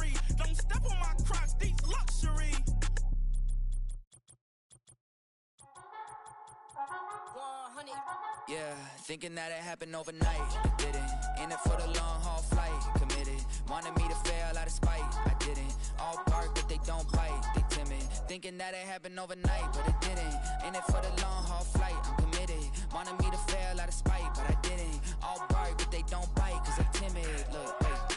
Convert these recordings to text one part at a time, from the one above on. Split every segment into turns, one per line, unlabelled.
luxury. Don't step on my Crocs, these luxury.
Yeah, thinking that it happened overnight. It didn't. In it for the long haul flight. Committed. Wanted me to fail out of spite. I didn't. All bark, but they don't bite. They timid. Thinking that it happened overnight, but it didn't. In it for the long haul flight. I'm committed. Wanted me to fail out of spite, but I didn't. All bark, but they don't bite, cause they timid. Look, hey.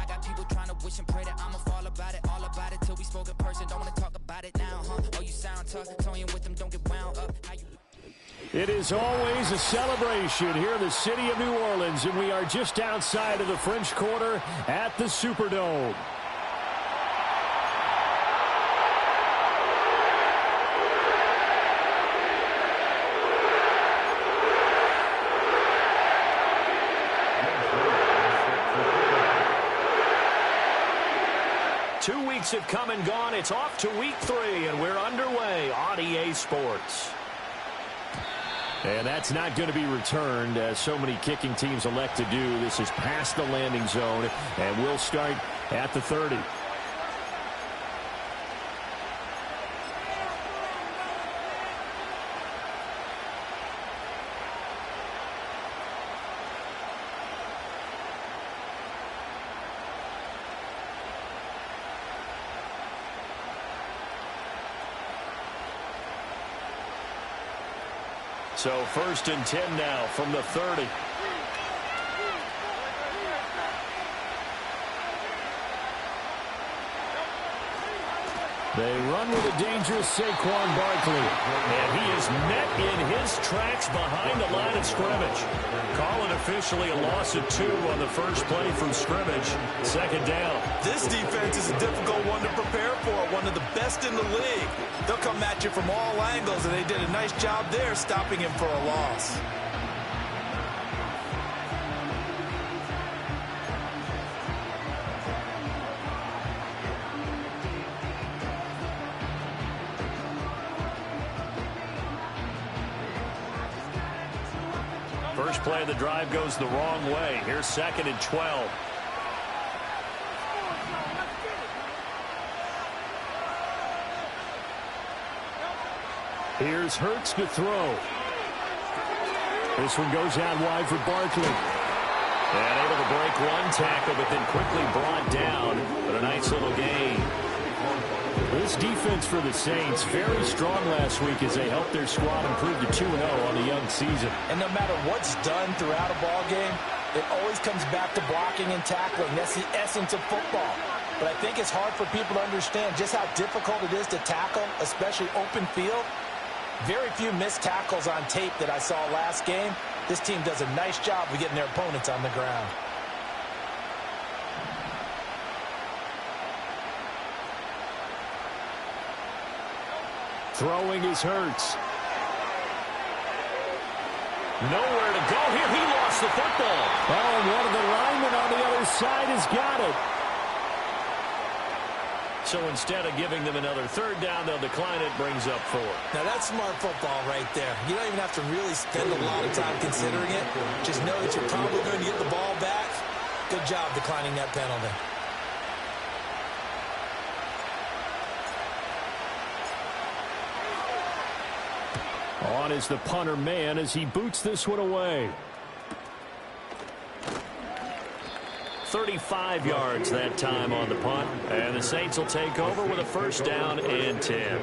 I got people trying to wish and pray that I'ma fall about it. All about it till we spoke in person. Don't wanna talk about it now, huh? Oh, you sound tough. Toying with them, don't get wound up. How you...
It is always a celebration here in the city of New Orleans, and we are just outside of the French Quarter at the Superdome. Two weeks have come and gone. It's off to week 3, and we're underway on EA Sports. And that's not going to be returned, as so many kicking teams elect to do. This is past the landing zone, and we'll start at the 30. So 1st and 10 now from the 30. They run with a dangerous Saquon Barkley. And he is met in his tracks behind the line of scrimmage. Call it officially a loss of 2 on the first play from scrimmage. 2nd down.
This defense is a difficult one to prepare for. One of the best in the league. They'll come at you from all angles, and they did a nice job there stopping him for a loss.
First play of the drive goes the wrong way. Here's 2nd and 12. Here's Hurts to throw. This one goes out wide for Barkley. And able to break one tackle, but then quickly brought down. But a nice little gain. This defense for the Saints, very strong last week as they helped their squad improve to 2-0 on the young season.
And no matter what's done throughout a ball game, it always comes back to blocking and tackling. That's the essence of football. But I think it's hard for people to understand just how difficult it is to tackle, especially open field. Very few missed tackles on tape that I saw last game. This team does a nice job of getting their opponents on the ground.
Throwing is Hurts. Nowhere to go here. He lost the football. Oh, and one of the linemen on the other side has got it. So instead of giving them another 3rd down, they'll decline it. Brings up 4.
Now, that's smart football right there. You don't even have to really spend a lot of time considering it. Just know that you're probably going to get the ball back. Good job declining that penalty.
On is the punter man as he boots this one away. 35 yards that time on the punt. And the Saints will take over with a 1st down and 10.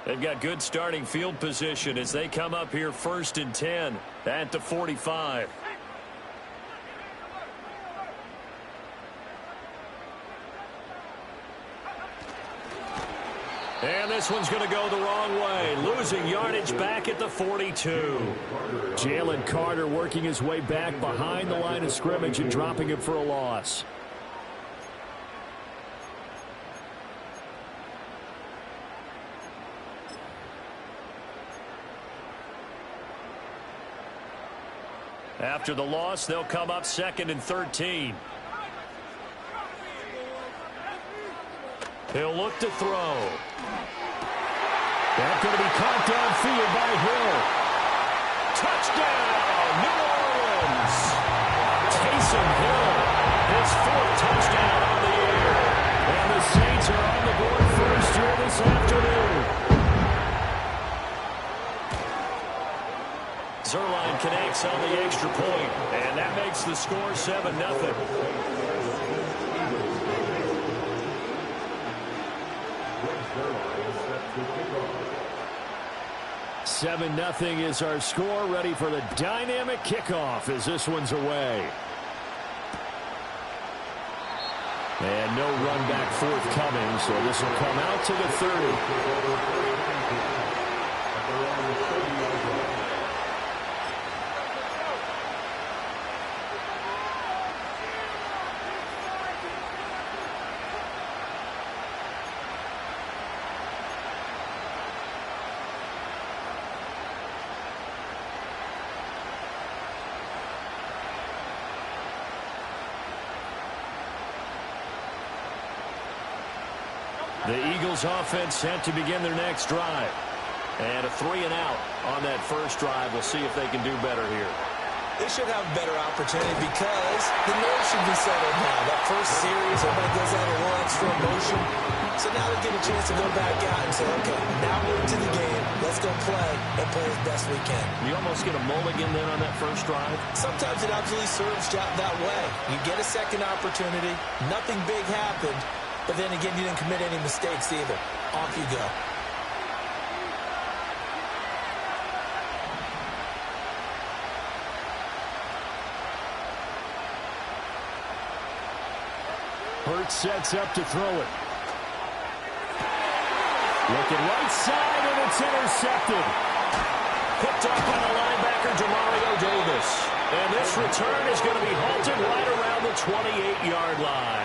They've got good starting field position as they come up here 1st and 10 at the 45. And this one's going to go the wrong way. Losing yardage back at the 42. Jalen Carter working his way back behind the line of scrimmage and dropping him for a loss. After the loss, they'll come up 2nd and 13. He'll look to throw. That's going to be caught downfield by Hill. Touchdown, New Orleans. Taysom Hill, his 4th touchdown on the year. And the Saints are on the board first here this afternoon. Zerline connects on the extra point, and that makes the score 7-0. 7-0 is our score. Ready for the dynamic kickoff as this one's away. And no run back forthcoming, so this will come out to the 30. The Eagles offense set to begin their next drive. And a 3-and-out on that first drive. We'll see if they can do better here.
They should have a better opportunity because the nerves should be settled now. That first series, everybody does have a little extra emotion. So now they get a chance to go back out and say, okay, now we're into the game. Let's go play and play as best we can.
You almost get a mulligan then on that first drive?
Sometimes it absolutely serves that way. You get a second opportunity. Nothing big happened. But then again, you didn't commit any mistakes either. Off you go.
Hurts sets up to throw it. Looking right side, and it's intercepted. Picked up by the linebacker, Demario Davis. And this return is going to be halted right around the 28-yard line.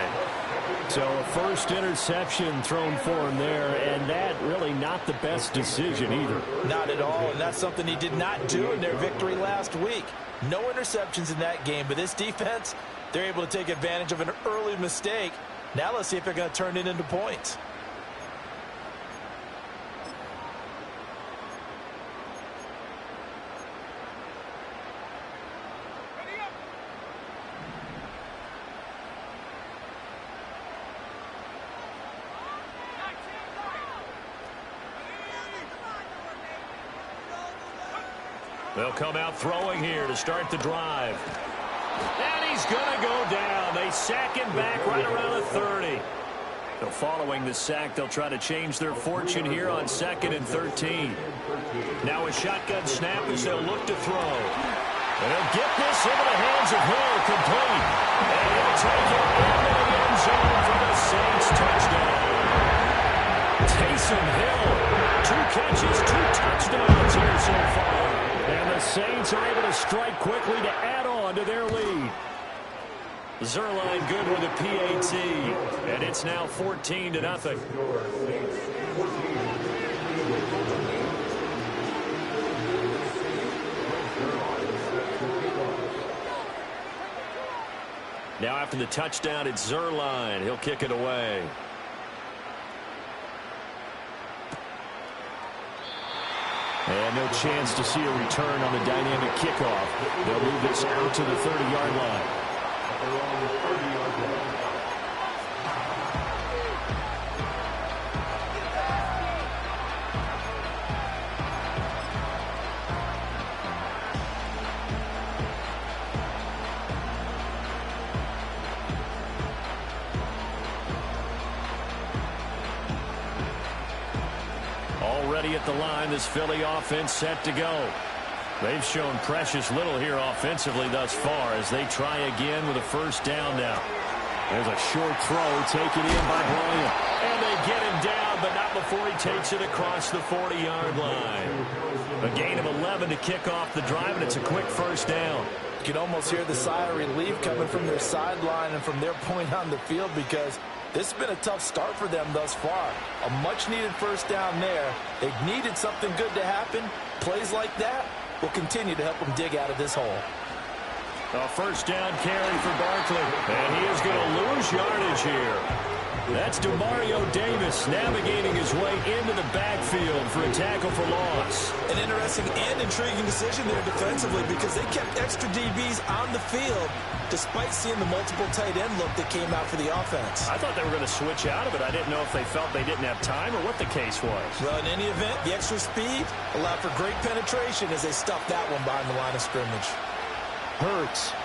So a first interception thrown for him there, and that really not the best decision either.
Not at all, and that's something he did not do in their victory last week. No interceptions in that game, but this defense, they're able to take advantage of an early mistake. Now let's see if they're going to turn it into points.
They'll come out throwing here to start the drive. And he's going to go down. They sack him back right around the 30. So following the sack, they'll try to change their fortune here on 2nd and 13. Now a shotgun snap as they'll look to throw. And he'll get this into the hands of Hill, complete. And he'll take it into the end zone for the Saints touchdown. Taysom Hill, 2 catches, 2 touchdowns here so far. And the Saints are able to strike quickly to add on to their lead. Zerline good with a PAT, and it's now 14-0. Now after the touchdown, it's Zerline. He'll kick it away. And no chance to see a return on the dynamic kickoff. They'll move this out to the 30-yard line. Already at the line, this Philly offense set to go. They've shown precious little here offensively thus far as they try again with a first down now. There's a short throw taken in by Bryant. And they get him down, but not before he takes it across the 40-yard line. A gain of 11 to kick off the drive, and it's a quick first down.
You can almost hear the sigh of relief coming from their sideline and from their point on the field because this has been a tough start for them thus far. A much-needed first down there. They've needed something good to happen. Plays like that will continue to help them dig out of this hole.
A first down carry for Barkley. And he is going to lose yardage here. That's DeMario Davis navigating his way into the backfield for a tackle for loss.
An interesting and intriguing decision there defensively because they kept extra DBs on the field despite seeing the multiple tight end look that came out for the offense.
I thought they were going to switch out of it. I didn't know if they felt they didn't have time or what the case was.
Well, in any event, the extra speed allowed for great penetration as they stuffed that one behind the line of scrimmage.
Hurts.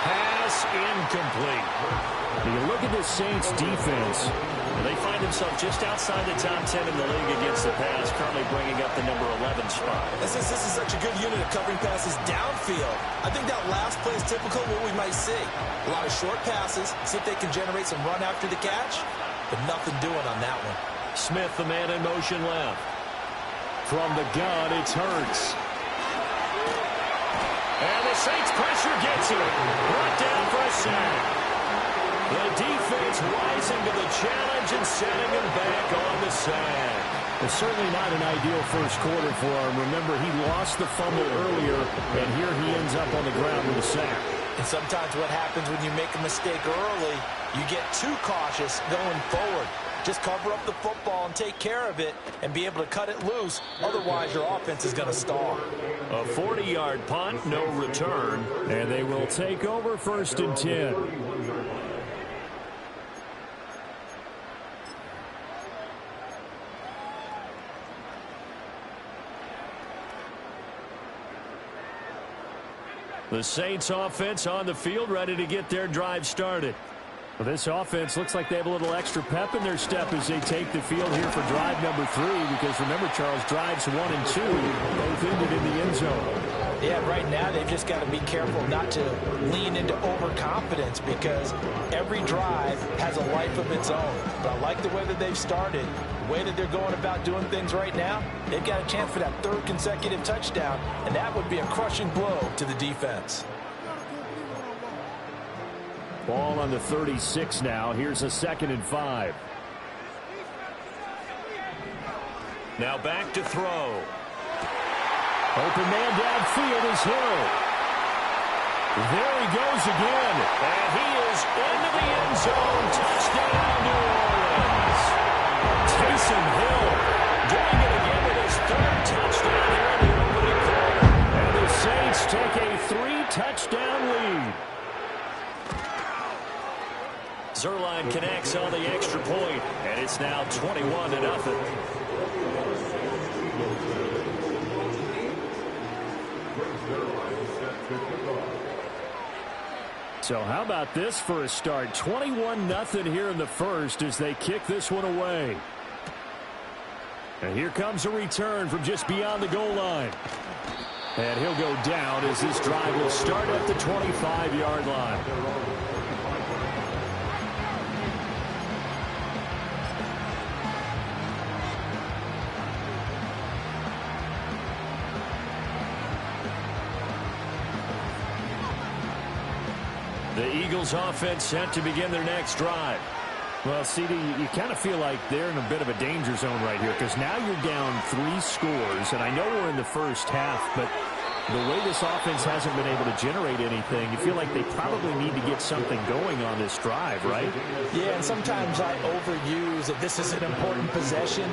Pass incomplete. You look at the Saints defense. They find themselves just outside the top 10 in the league against the pass, currently bringing up the number 11 spot.
And since this is such a good unit of covering passes downfield, I think that last play is typical of what we might see. A lot of short passes, see if they can generate some run after the catch, but nothing doing on that one.
Smith, the man in motion left. From the gun, it's Hurts. And the Saints pressure gets him. Brought down for a sack. The defense rising to the challenge and setting him back on the sack. It's certainly not an ideal first quarter for him. Remember, he lost the fumble earlier, and here he ends up on the ground with a sack.
And sometimes what happens when you make a mistake early, you get too cautious going forward. Just cover up the football and take care of it and be able to cut it loose. Otherwise, your offense is going to stall.
A 40-yard punt, no return, and they will take over 1st and 10. The Saints offense on the field, ready to get their drive started. Well, this offense looks like they have a little extra pep in their step as they take the field here for drive number 3, because remember, Charles, drives 1 and 2 both ended in the end zone.
Yeah, right now they've just got to be careful not to lean into overconfidence because every drive has a life of its own. But I like the way that they've started, the way that they're going about doing things right now. They've got a chance for that 3rd consecutive touchdown, and that would be a crushing blow to the defense.
Ball on the 36 now. Here's a 2nd and 5. Now back to throw. Open man downfield is Hill. There he goes again. And he is into the end zone. Touchdown, New Orleans. Taysom Hill doing it again with his 3rd touchdown here in the opening quarter. And the Saints take a 3-touchdown lead. Zerline connects on the extra point, and it's now 21-0. So how about this for a start? 21-0 here in the first as they kick this one away. And here comes a return from just beyond the goal line. And he'll go down as this drive will start at the 25-yard line. The Eagles offense set to begin their next drive. Well, CD, you kind of feel like they're in a bit of a danger zone right here because now you're down 3 scores, and I know we're in the first half, but the way this offense hasn't been able to generate anything, you feel like they probably need to get something going on this drive, right?
Yeah, and sometimes I overuse that this is an important possession.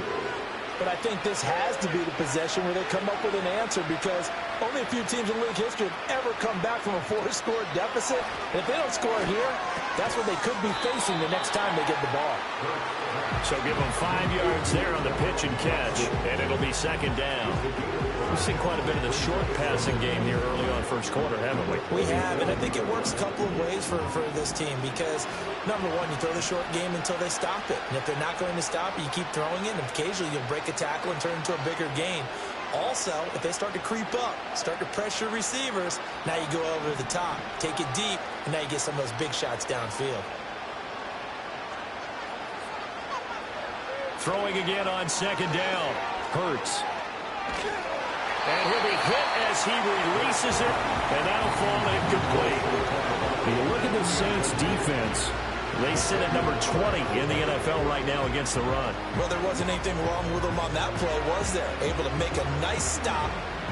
But I think this has to be the possession where they come up with an answer because only a few teams in league history have ever come back from a 4-score deficit. And if they don't score here, that's what they could be facing the next time they get the ball.
So give them 5 yards there on the pitch and catch, and it'll be 2nd down. We've seen quite a bit of the short passing game here early on first quarter, haven't we?
We have, and I think it works a couple of ways for this team because, number one, you throw the short game until they stop it. And if they're not going to stop it, you keep throwing it, and occasionally you'll break a tackle and turn into a bigger gain. Also, if they start to creep up, start to pressure receivers, now you go over the top, take it deep, and now you get some of those big shots downfield.
Throwing again on 2nd down. Hurts. And he'll be hit as he releases it, and that'll fall incomplete. You look at the Saints defense. They sit at number 20 in the NFL right now against the run.
Well, there wasn't anything wrong with them on that play, was there? Able to make a nice stop,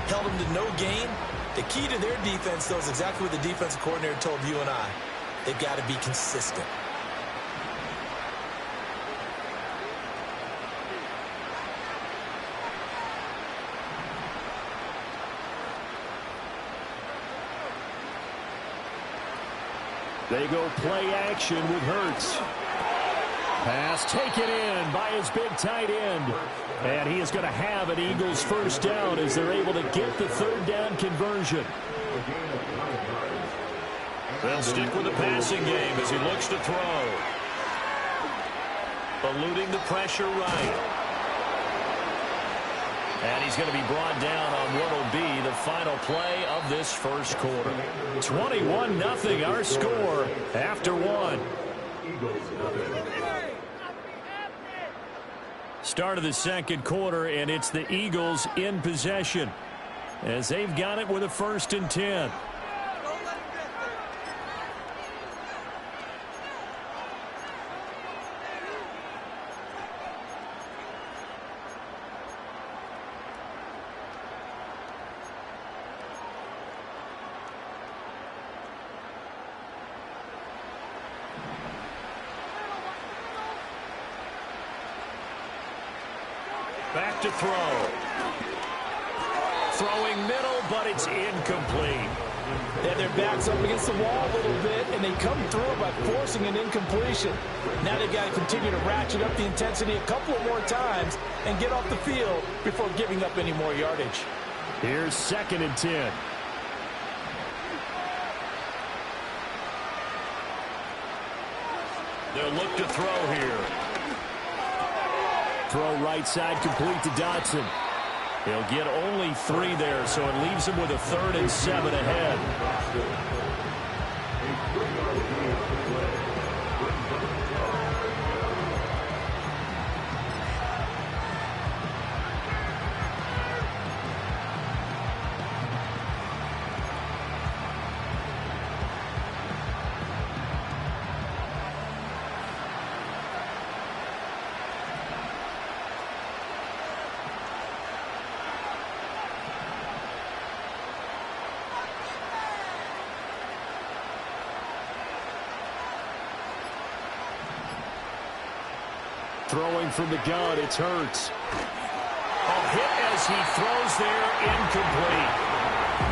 held them to no gain, The key to their defense, though, is exactly what the defensive coordinator told you and I. They've got to be consistent.
They go play action with Hurts. Pass taken in by his big tight end. And he is going to have an Eagles first down as they're able to get the third down conversion.
They'll stick with the passing game as he looks to throw. Eluding the pressure right. And he's going to be brought down on what will be the final play of this first quarter.
21-0 our score after one. Start of the second quarter, and it's the Eagles in possession as they've got it with a 1st and 10.
Back to throw. Throwing middle, but it's incomplete.
They have their backs up against the wall a little bit, and they come through by forcing an incompletion. Now they've got to continue to ratchet up the intensity a couple of more times and get off the field before giving up any more yardage.
Here's 2nd and 10.
They'll look to throw here.
Throw right side complete to Dotson. He'll get only 3 there, so it leaves him with a 3rd and 7 ahead. Throwing from the gun, it's Hurts.
A hit as he throws there, incomplete.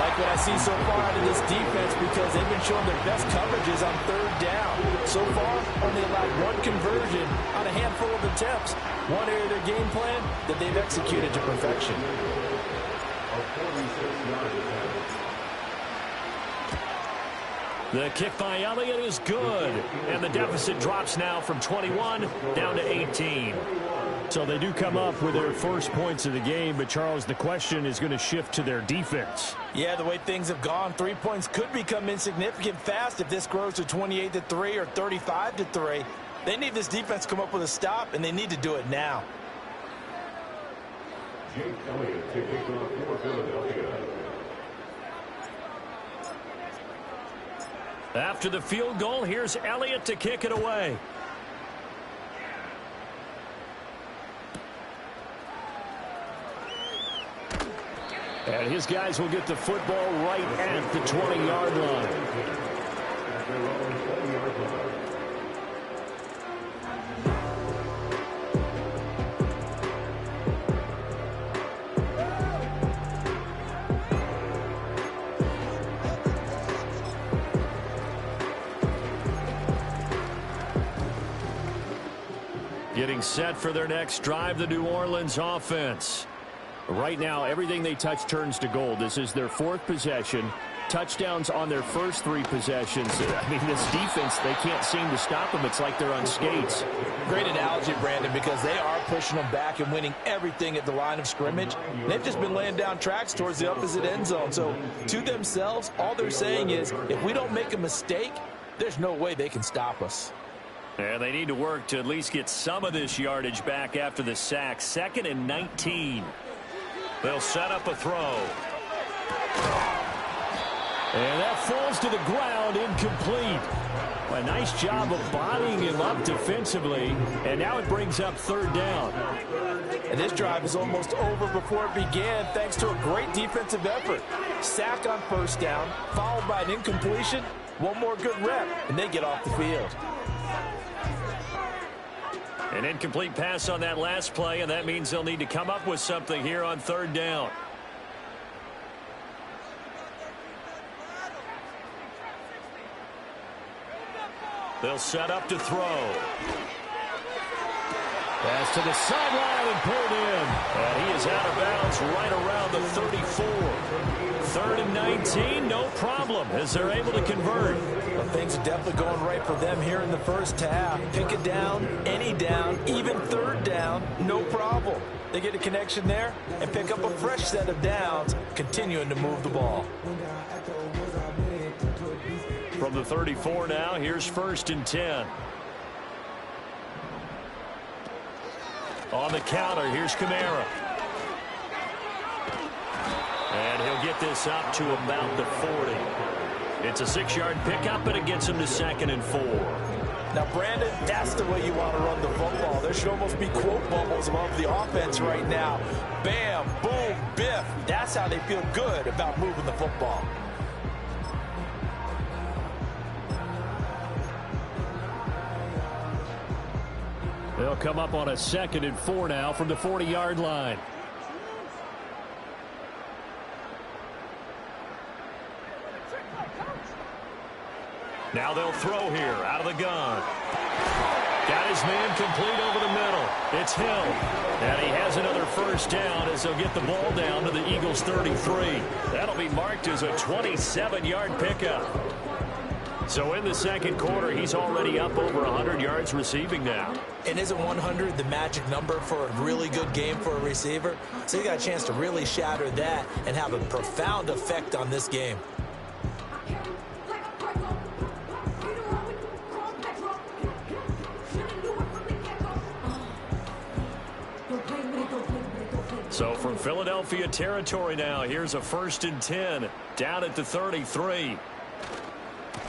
Like what I see so far out of this defense, because they've been showing their best coverages on 3rd down. So far, only allowed 1 conversion on a handful of attempts. One area of their game plan that they've executed to perfection.
The kick by Elliott is good, and the deficit drops now from 21 down to 18. So they do come up with their first points of the game, but Charles, the question is going to shift to their defense.
Yeah, the way things have gone, 3 points could become insignificant fast if this grows to 28-3 or 35-3. They need this defense to come up with a stop, and they need to do it now.
Elliott to kick off for Philadelphia.
After the field goal, here's Elliott to kick it away. And his guys will get the football right at the 20-yard line. Getting set for their next drive, the New Orleans offense. Right now, everything they touch turns to gold. This is their 4th possession. Touchdowns on their first 3 possessions. I mean, this defense, they can't seem to stop them. It's like they're on skates.
Great analogy, Brandon, because they are pushing them back and winning everything at the line of scrimmage. They've just been laying down tracks towards the opposite end zone. So, to themselves, all they're saying is, if we don't make a mistake, there's no way they can stop us.
And they need to work to at least get some of this yardage back after the sack. 2nd and 19.
They'll set up a throw.
And that falls to the ground, incomplete. A nice job of bodying him up defensively. And now it brings up 3rd down.
And this drive is almost over before it began, thanks to a great defensive effort. Sack on first down, followed by an incompletion. One more good rep, and they get off the field.
An incomplete pass on that last play, and that means they'll need to come up with something here on third down. They'll set up to throw.
Pass to the sideline and pulled in.
And he is out of bounds right around the 34. 3rd and 19, no problem, as they're able to convert.
Well, things are definitely going right for them here in the first half. Pick it down, any down, even third down, no problem. They get a connection there and pick up a fresh set of downs, continuing to move the ball.
From the 34 now, here's 1st and 10. On the counter, here's Kamara. And he'll get this up to about the 40. It's a 6-yard pickup, and it gets him to 2nd and 4.
Now, Brandon, that's the way you want to run the football. There should almost be quote bubbles above the offense right now. Bam, boom, biff. That's how they feel good about moving the football.
They'll come up on a 2nd and 4 now from the 40-yard line.
Now they'll throw here out of the gun. Got his man complete over the middle. It's Hill. And he has another first down as they'll get the ball down to the Eagles' 33. That'll be marked as a 27-yard pickup. So in the second quarter, he's already up over 100 yards receiving now.
And isn't 100 the magic number for a really good game for a receiver? So he got a chance to really shatter that and have a profound effect on this game.
So from Philadelphia territory now, here's a 1st and 10 down at the 33.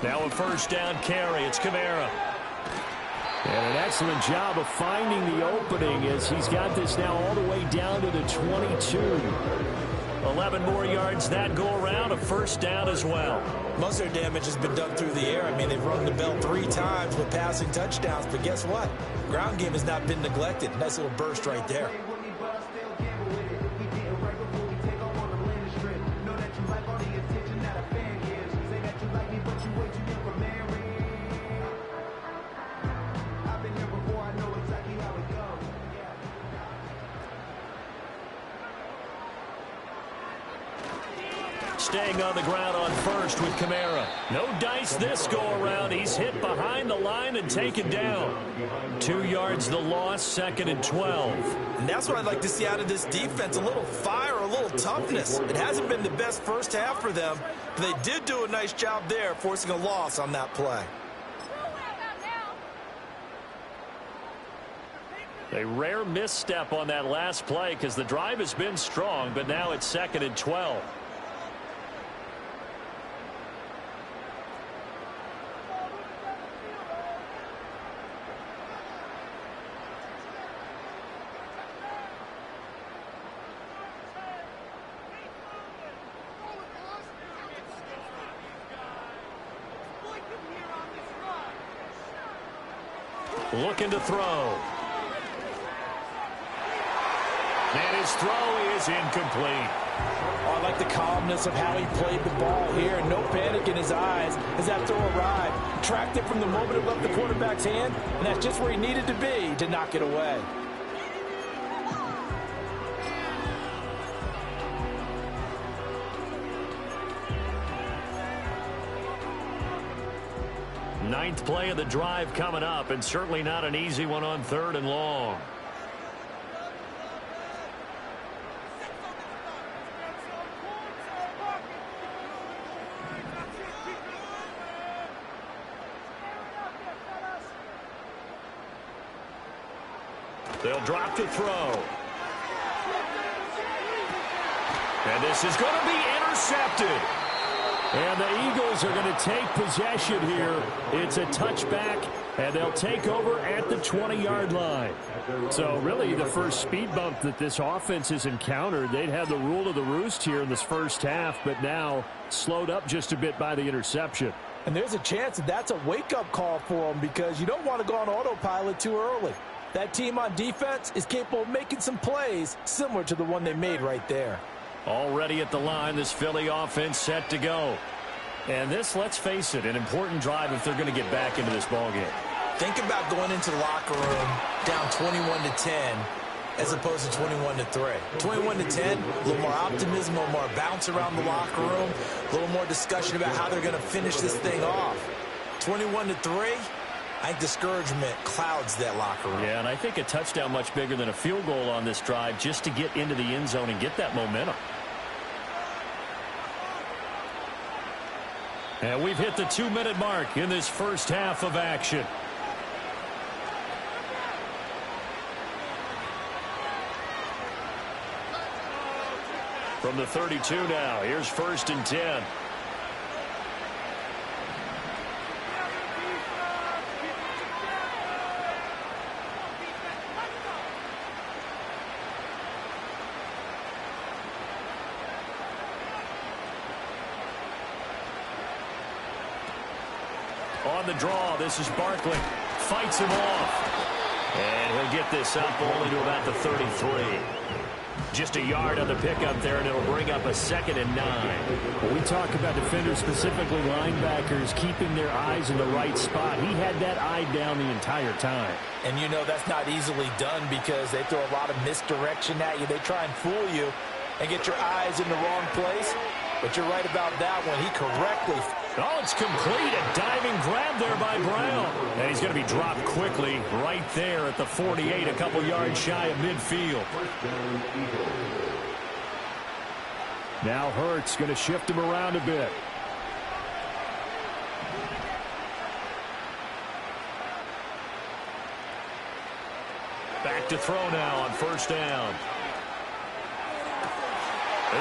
Now a first down carry. It's Kamara.
And an excellent job of finding the opening as he's got this now all the way down to the 22.
11 more yards that go around. A first down as well.
Most of their damage has been done through the air. I mean, they've rung the bell 3 times with passing touchdowns. But guess what? Ground game has not been neglected. Nice little burst right there.
Staying on the ground on first with Kamara. No dice this go-around. He's hit behind the line and taken down. 2 yards the loss, 2nd and 12.
And that's what I'd like to see out of this defense. A little fire, a little toughness. It hasn't been the best first half for them, but they did do a nice job there, forcing a loss on that play.
A rare misstep on that last play because the drive has been strong, but now it's 2nd and 12. Looking to throw. And his throw is incomplete.
Oh, I like the calmness of how he played the ball here. No panic in his eyes as that throw arrived. Tracked it from the moment it left the quarterback's hand, and that's just where he needed to be to knock it away.
Ninth play of the drive coming up, and certainly not an easy one on 3rd and long. They'll drop to throw. And this is going to be intercepted.
And the Eagles are going to take possession here. It's a touchback, and they'll take over at the 20-yard line. So really the first speed bump that this offense has encountered. They'd had the rule of the roost here in this first half, but now slowed up just a bit by the interception.
And there's a chance that that's a wake-up call for them because you don't want to go on autopilot too early. That team on defense is capable of making some plays similar to the one they made right there.
Already at the line, this Philly offense set to go. And this, let's face it, an important drive if they're going to get back into this ballgame.
Think about going into the locker room down 21-10 as opposed to 21-3. 21-10, a little more optimism, a little more bounce around the locker room, a little more discussion about how they're going to finish this thing off. 21-3, I think discouragement clouds that locker room.
Yeah, and I think a touchdown much bigger than a field goal on this drive just to get into the end zone and get that momentum. And we've hit the 2-minute mark in this first half of action. From the 32 now, here's 1st and 10. On the draw, this is Barkley. Fights him off. And he'll get this up only to about the 33. Just a yard on the pickup there, and it'll bring up a 2nd and 9.
When we talk about defenders, specifically linebackers, keeping their eyes in the right spot, he had that eye down the entire time.
And you know that's not easily done because they throw a lot of misdirection at you. They try and fool you and get your eyes in the wrong place. But you're right about that one. He correctly.
Oh, it's complete. A diving grab there by Brown. And he's going to be dropped quickly right there at the 48, a couple yards shy of midfield.
Now Hurts going to shift him around a bit.
Back to throw now on 1st down.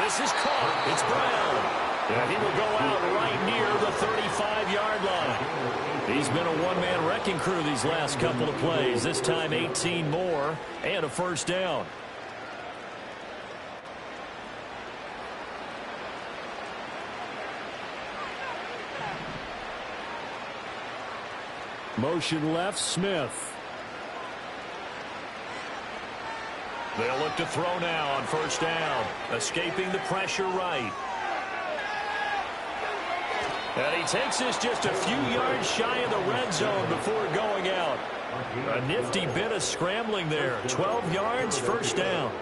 This is caught. It's Brown. And he will go out right near the 35-yard line. He's been a one-man wrecking crew these last couple of plays. This time 18 more and a 1st down.
Motion left, Smith.
They'll look to throw now on 1st down. Escaping the pressure right. And he takes this just a few yards shy of the red zone before going out. A nifty bit of scrambling there. 12 yards, 1st down.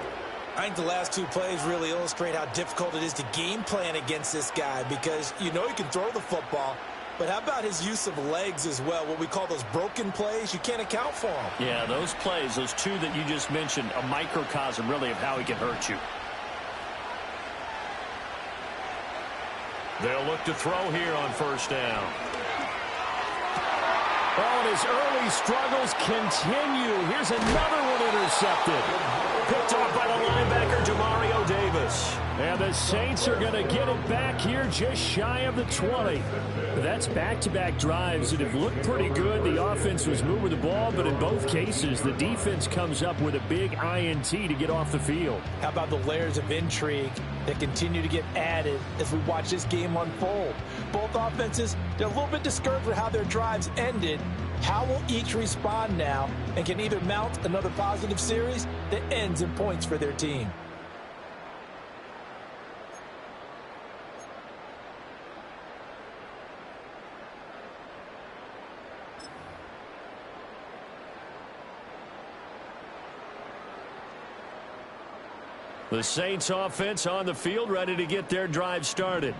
I think the last 2 plays really illustrate how difficult it is to game plan against this guy because you know he can throw the football, but how about his use of legs as well, what we call those broken plays? You can't account for them.
Yeah, those plays, those 2 that you just mentioned, a microcosm really of how he can hurt you. They'll look to throw here on 1st down.
Oh, and his early struggles continue. Here's another one intercepted.
Picked off by the linebacker, Demario Davis.
And the Saints are going to get it back here just shy of the 20. That's back-to-back drives that have looked pretty good. The offense was moving the ball, but in both cases, the defense comes up with a big INT to get off the field.
How about the layers of intrigue that continue to get added as we watch this game unfold? Both offenses, they're a little bit discouraged with how their drives ended. How will each respond now and can either mount another positive series that ends in points for their team?
The Saints offense on the field, ready to get their drive started.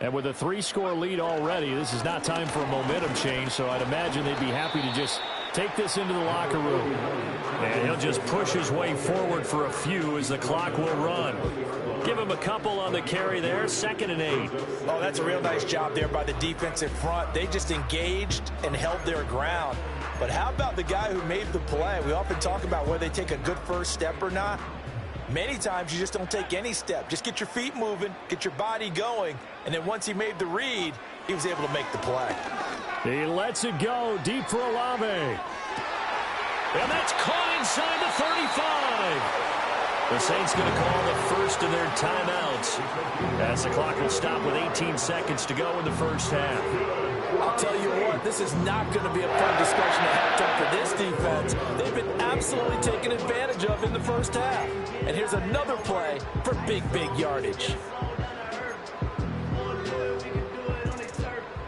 And with a 3-score lead already, this is not time for a momentum change, so I'd imagine they'd be happy to just take this into the locker room.
And he'll just push his way forward for a few as the clock will run. Give him a couple on the carry there, 2nd and 8.
Oh, that's a real nice job there by the defensive front. They just engaged and held their ground. But how about the guy who made the play? We often talk about whether they take a good first step or not. Many times you just don't take any step. Just get your feet moving, get your body going, and then once he made the read, he was able to make the play.
He lets it go deep for Olave. And that's caught inside the 35. The Saints going to call the first of their timeouts as the clock will stop with 18 seconds to go in the first half.
I'll tell you what, this is not going to be a fun discussion at halftime for this defense. They've been absolutely taken advantage of in the first half. And here's another play for big yardage.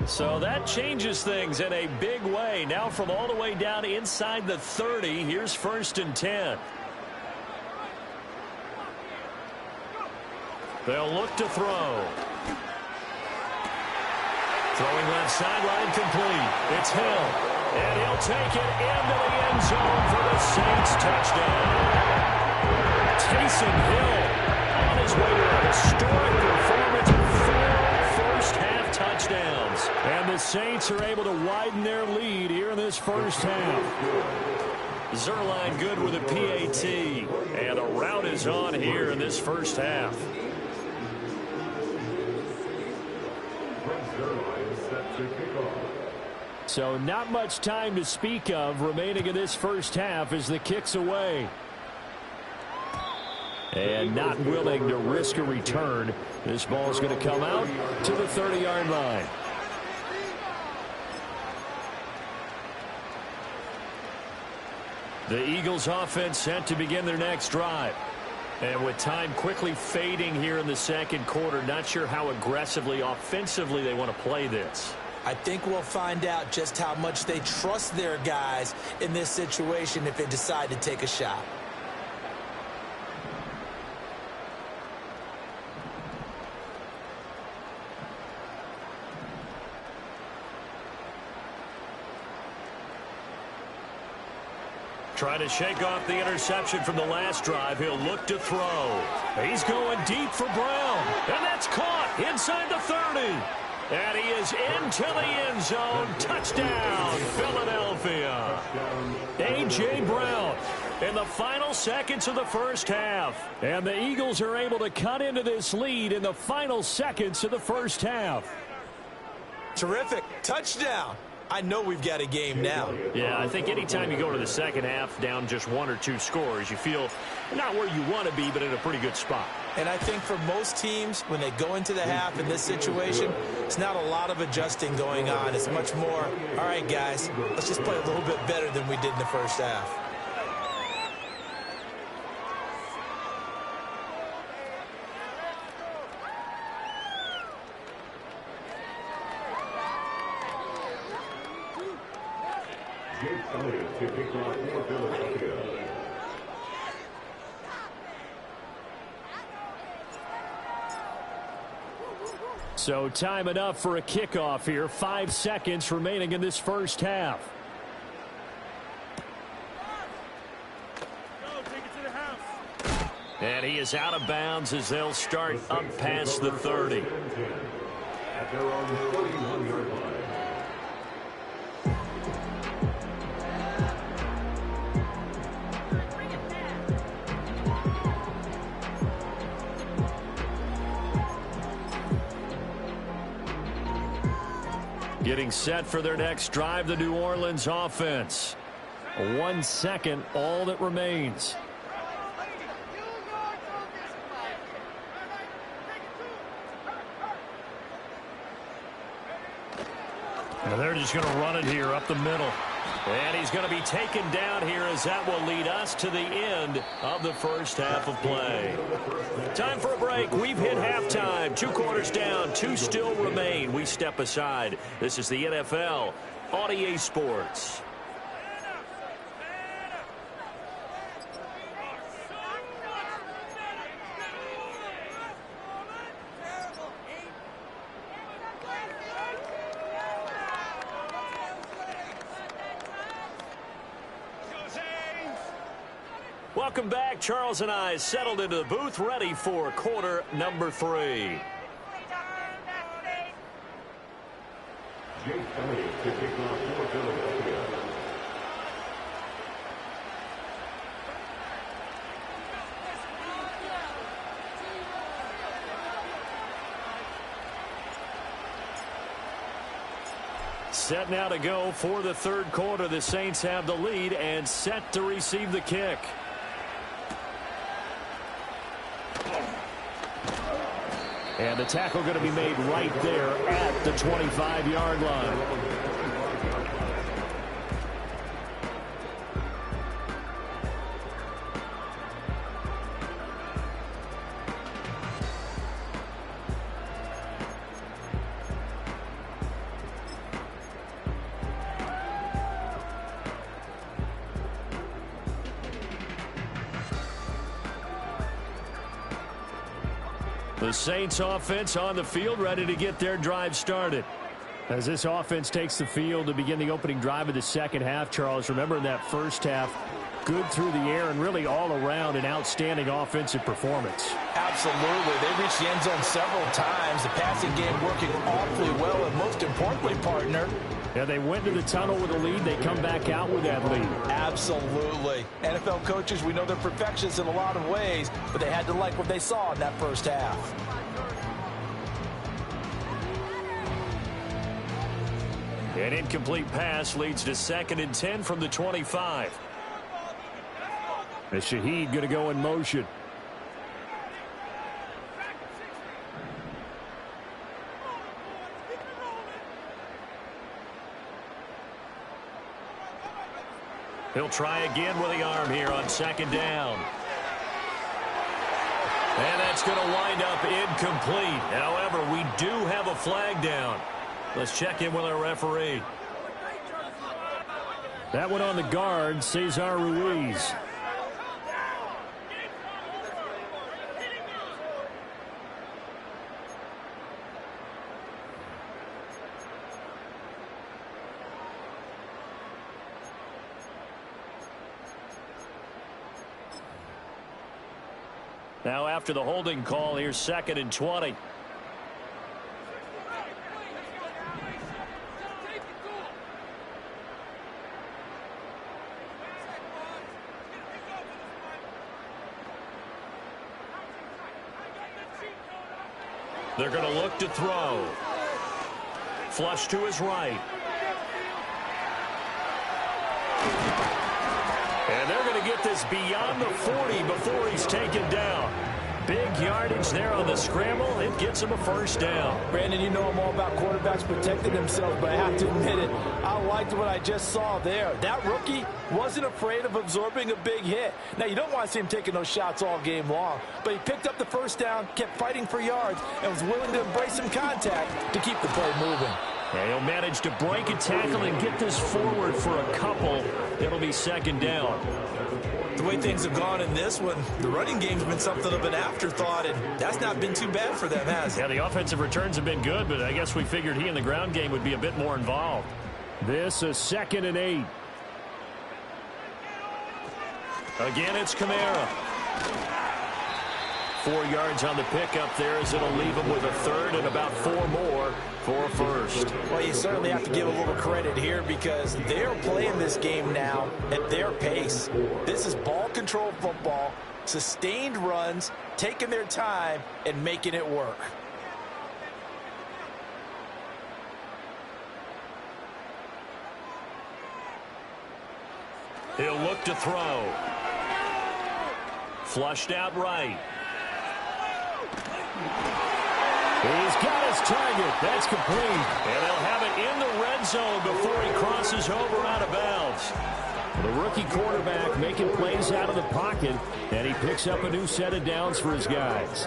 So that changes things in a big way. Now from all the way down inside the 30, here's 1st and 10. They'll look to throw. Throwing left sideline complete. It's Hill. And he'll take it into the end zone for the Saints touchdown. Taysom Hill on his way to a historic performance with 4 first-half touchdowns. And the Saints are able to widen their lead here in this first half. Zerline good with a PAT. And the route is on here in this first half. So not much time to speak of remaining in this first half as the kick's away. And not willing to risk a return. This ball is going to come out to the 30-yard line. The Eagles offense set to begin their next drive. And with time quickly fading here in the second quarter, not sure how aggressively, offensively they want to play this.
I think we'll find out just how much they trust their guys in this situation if they decide to take a shot.
Trying to shake off the interception from the last drive. He'll look to throw. He's going deep for Brown. And that's caught inside the 30. And he is into the end zone. Touchdown, Philadelphia. A.J. Brown in the final seconds of the first half. And the Eagles are able to cut into this lead in the final seconds of the first half.
Terrific. Touchdown. I know we've got a game now.
Yeah, I think anytime you go to the second half down just 1 or 2 scores, you feel not where you want to be, but in a pretty good spot.
And I think for most teams, when they go into the half in this situation, it's not a lot of adjusting going on. It's much more, all right, guys, let's just play a little bit better than we did in the first half.
So time enough for a kickoff here. 5 seconds remaining in this first half. And he is out of bounds as they'll start up past the 30.
At their own 41-yard line.
Getting set for their next drive, the New Orleans offense. 1 second, all that remains. And they're just going to run it here up the middle. And he's going to be taken down here as that will lead us to the end of the first half of play. Time for a break. We've hit halftime. 2 quarters down, 2 still remain. We step aside. This is the NFL on EA Sports. Welcome back. Charles and I settled into the booth, ready for quarter number 3.
Jake Elliott to kick off for Philadelphia.
Set now to go for the third quarter. The Saints have the lead and set to receive the kick. And the tackle going to be made right there at the 25-yard line. The Saints offense on the field, ready to get their drive started. As this offense takes the field to begin the opening drive of the second half, Charles, remember in that first half, good through the air and really all around an outstanding offensive performance.
Absolutely. They reached the end zone several times. The passing game working awfully well, and most importantly, partner,
yeah, they went to the tunnel with a lead. They come back out with that lead.
Absolutely. NFL coaches, we know they're perfectionists in a lot of ways, but they had to like what they saw in that first half.
An incomplete pass leads to 2nd and 10 from the 25. As Shaheed going to go in motion. He'll try again with the arm here on 2nd down. And that's going to wind up incomplete. However, we do have a flag down. Let's check in with our referee. That one on the guard, Cesar Ruiz. Now after the holding call, here's 2nd and 20. They're going to look to throw. Flush to his right. And they're going to get this beyond the 40 before he's taken down. Big yardage there on the scramble. It gets him a first down.
Brandon, you know I'm all about quarterbacks protecting themselves, but I have to admit it, I liked what I just saw there. That rookie wasn't afraid of absorbing a big hit. Now, you don't want to see him taking those shots all game long, but he picked up the first down, kept fighting for yards, and was willing to embrace some contact to keep the play moving.
And he'll manage to break a tackle and get this forward for a couple. It'll be 2nd down.
The way things have gone in this one, the running game's been something of an afterthought, and that's not been too bad for them, has it?
Yeah, the offensive returns have been good, but I guess we figured he in the ground game would be a bit more involved. This is 2nd and 8. Again, it's Kamara. 4 yards on the pickup there as it'll leave him with a third and about 4 more for a first.
Well, you certainly have to give a little credit here because they're playing this game now at their pace. This is ball control football, sustained runs, taking their time, and making it work.
He'll look to throw. Flushed out right. He's got his target. That's complete. And they'll have it in the red zone before he crosses over out of bounds. The rookie quarterback making plays out of the pocket, and he picks up a new set of downs for his guys.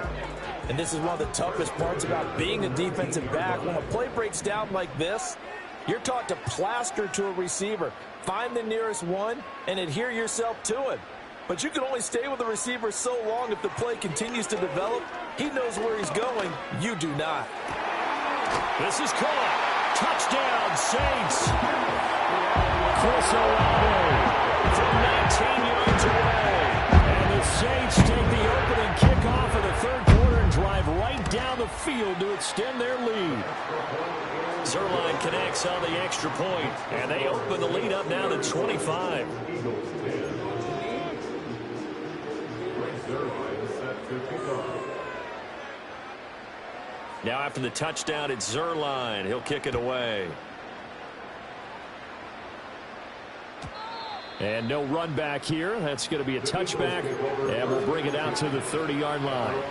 And this is one of the toughest parts about being a defensive back. When a play breaks down like this, you're taught to plaster to a receiver, find the nearest one, and adhere yourself to him. But you can only stay with the receiver so long if the play continues to develop. He knows where he's going. You do not.
This is caught. Touchdown, Saints. Chris Olave from 19 yards away. And the Saints take the opening kickoff of the third quarter and drive right down the field to extend their lead. Zerline connects on the extra point, and they open the lead up now to 25. Now after the touchdown, it's Zerline. He'll kick it away. And no run back here. That's going to be a touchback, and we'll bring it out to the 30-yard line.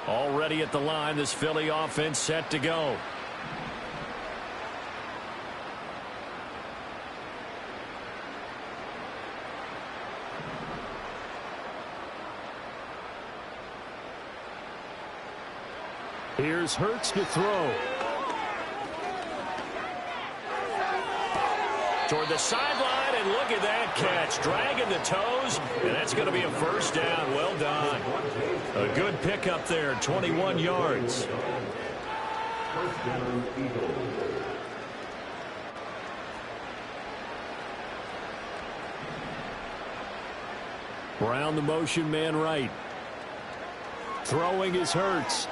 Already at the line, this Philly offense set to go. Here's Hurts to throw. Toward the sideline, and look at that catch. Dragging the toes, and that's going to be a first down. Well done. A good pickup there, 21 yards.
First down, Eagles.
Brown the motion man right. Throwing is Hurts.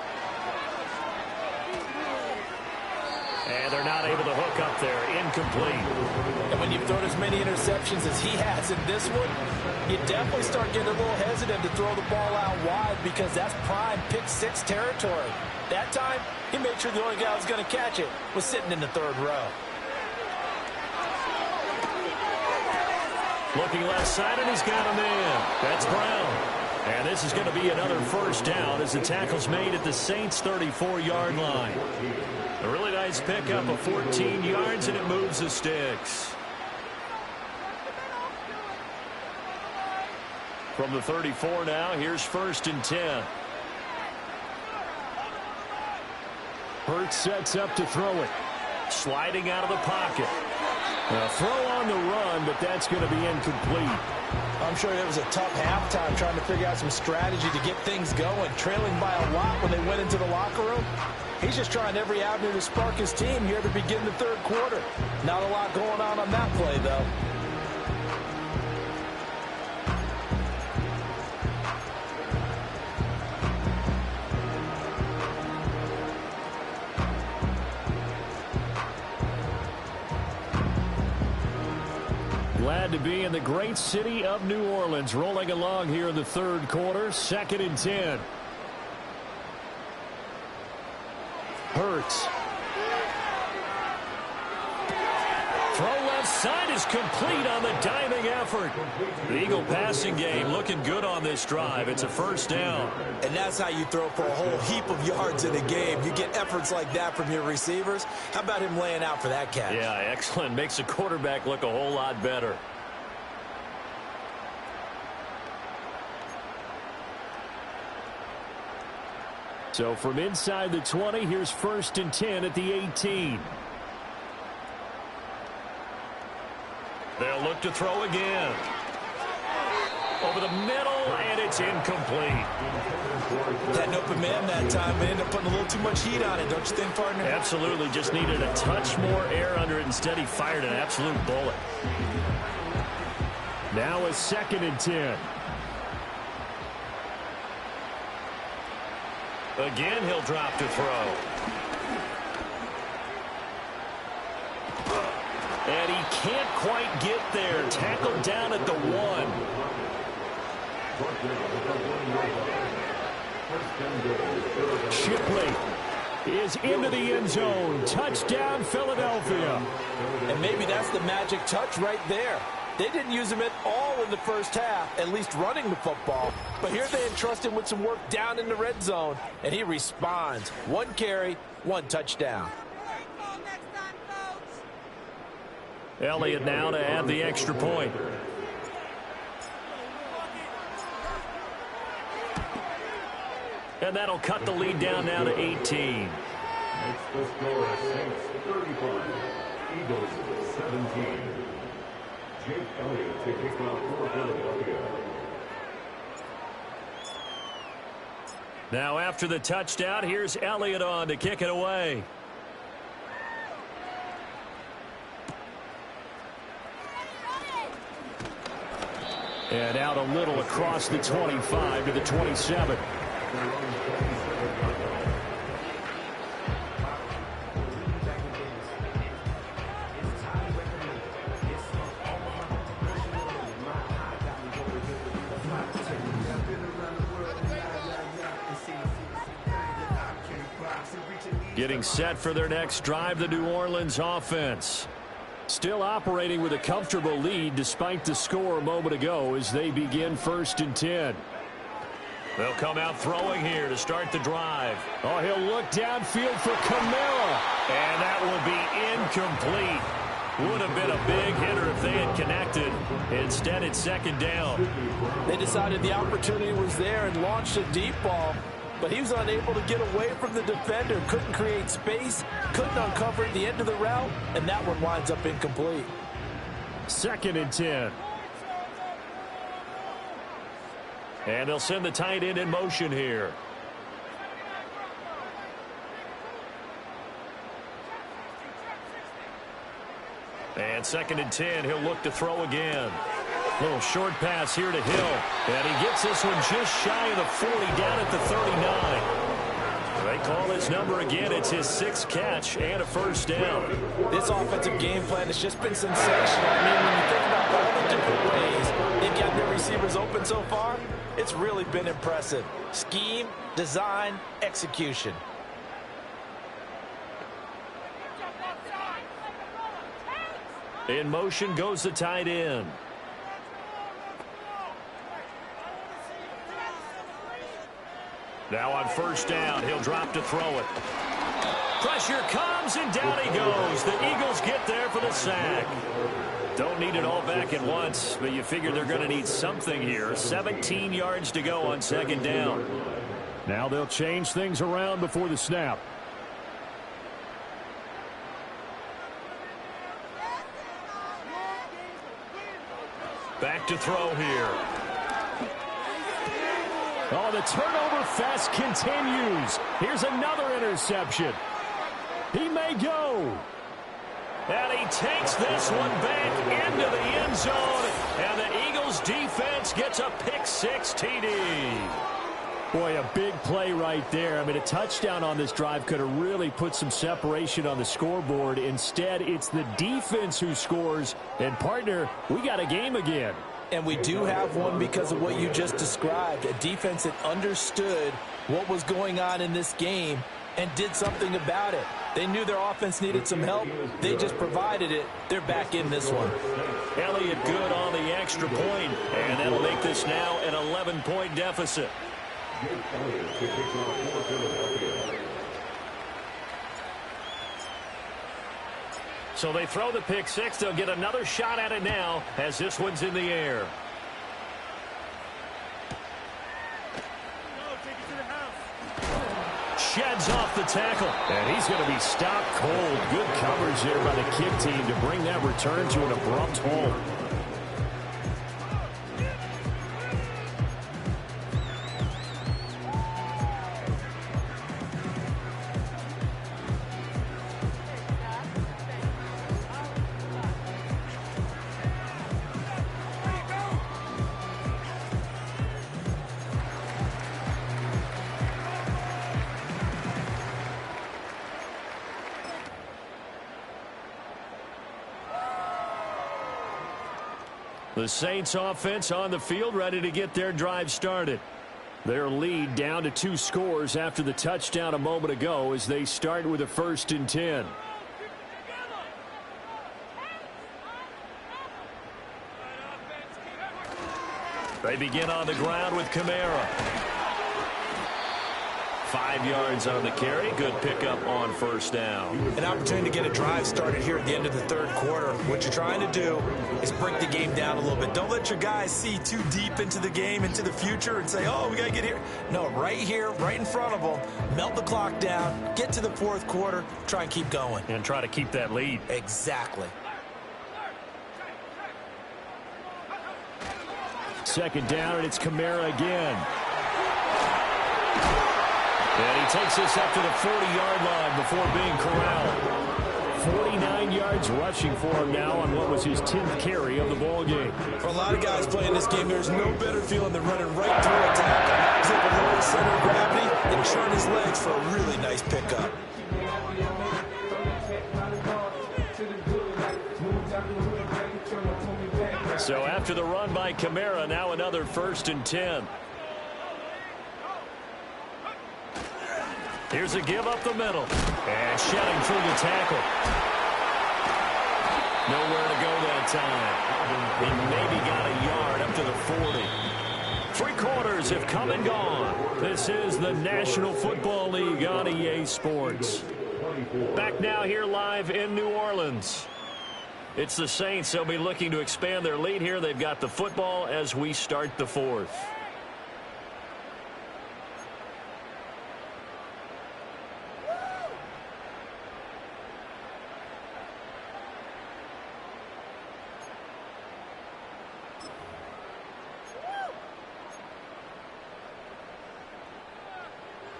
And they're not able to hook up there. Incomplete.
And when you've thrown as many interceptions as he has in this one, you definitely start getting a little hesitant to throw the ball out wide because that's prime pick-6 territory. That time, he made sure the only guy who was going to catch it was sitting in the third row.
Looking left side, and he's got a man. That's Brown. And this is going to be another first down as the tackle's made at the Saints' 34-yard line. A really nice pickup of 14 yards, and it moves the sticks. From the 34 now, here's 1st and 10. Hurts sets up to throw it. Sliding out of the pocket. A throw on the run, but that's going to be incomplete.
I'm sure it was a tough halftime trying to figure out some strategy to get things going. Trailing by a lot when they went into the locker room. He's just trying every avenue to spark his team here to begin the third quarter. Not a lot going on that play, though.
Glad to be in the great city of New Orleans, rolling along here in the third quarter. 2nd and 10. Hurts. Throw left side is complete on the diving effort. The Eagle passing game looking good on this drive. It's a first down.
And that's how you throw for a whole heap of yards in a game. You get efforts like that from your receivers. How about him laying out for that catch?
Yeah, excellent. Makes the quarterback look a whole lot better. So from inside the 20, here's 1st and 10 at the 18. They'll look to throw again. Over the middle, and it's incomplete.
Had an open man that time, but ended up putting a little too much heat on it, don't you think, partner?
Absolutely. Just needed a touch more air under it. Instead, he fired an absolute bullet. Now a 2nd and 10. Again, he'll drop to throw. And he can't quite get there. Tackled down at the 1. Shipley is into the end zone. Touchdown, Philadelphia.
And maybe that's the magic touch right there. They didn't use him at all in the first half, at least running the football. But here they entrust him with some work down in the red zone, and he responds. 1 carry, 1 touchdown.
Elliott now to add the extra point. And that'll cut the lead down now to 18.
Next the score, Saints 35, Eagles 17. Jake Elliott to kick off for Philadelphia.
Now after the touchdown, here's Elliott on to kick it away. And out a little across the 25 to the 27. Getting set for their next drive, the New Orleans offense. Still operating with a comfortable lead despite the score a moment ago as they begin 1st and 10.
They'll come out throwing here to start the drive.
Oh, he'll look downfield for Kamara.
And that will be incomplete. Would have been a big hitter if they had connected. Instead, it's 2nd down.
They decided the opportunity was there and launched a deep ball, but he was unable to get away from the defender, couldn't create space, couldn't uncover the end of the route, and that one winds up incomplete.
2nd and 10.
And they'll send the tight end in motion here. And 2nd and 10, he'll look to throw again. Little short pass here to Hill. And he gets this one just shy of the 40, down at the 39. They call his number again. It's his 6th catch and a 1st down.
This offensive game plan has just been sensational. I mean, when you think about all the different ways they've got their receivers open so far, it's really been impressive. Scheme, design, execution.
In motion goes the tight end. Now on 1st down, he'll drop to throw it. Pressure comes, and down he goes. The Eagles get there for the sack. Don't need it all back at once, but you figure they're going to need something here. 17 yards to go on 2nd down.
Now they'll change things around before the snap.
Back to throw here.
Oh, the turnover fest continues. Here's another interception. He may go.
And he takes this one back into the end zone. And the Eagles defense gets a pick-6 TD.
Boy, a big play right there. I mean, a touchdown on this drive could have really put some separation on the scoreboard. Instead, it's the defense who scores. And, partner, we got a game again.
And we do have one because of what you just described. A defense that understood what was going on in this game and did something about it. They knew their offense needed some help. They just provided it. They're back in this one.
Elliott good on the extra point, and that'll make this now an 11-point deficit. So they throw the pick-6. They'll get another shot at it now as this one's in the air. Sheds off the tackle.
And he's going to be stopped cold. Good coverage there by the kick team to bring that return to an abrupt halt.
The Saints offense on the field, ready to get their drive started.
Their lead down to 2 scores after the touchdown a moment ago as they start with a 1st and 10.
They begin on the ground with Kamara. 5 yards on the carry. Good pickup on 1st down.
An opportunity to get a drive started here at the end of the 3rd quarter. What you're trying to do is break the game down a little bit. Don't let your guys see too deep into the game, into the future, and say, oh, we got to get here. No, right here, right in front of them, melt the clock down, get to the 4th quarter, try and keep going.
And try to keep that lead.
Exactly.
2nd down, and it's Kamara again.
And he takes this up to the 40-yard line before being corralled.
49 yards rushing for him now on what was his 10th carry of the ball game.
For a lot of guys playing this game, there's no better feeling than running right through a tackle. He's able to lower his center of gravity and turn his legs for a really nice pickup.
So after the run by Kamara, now another 1st and 10. Here's a give up the middle. And shedding through the tackle. Nowhere to go that time. He maybe got a yard up to the 40. 3 quarters have come and gone. This is the National Football League on EA Sports. Back now here live in New Orleans. It's the Saints. They'll be looking to expand their lead here. They've got the football as we start the 4th.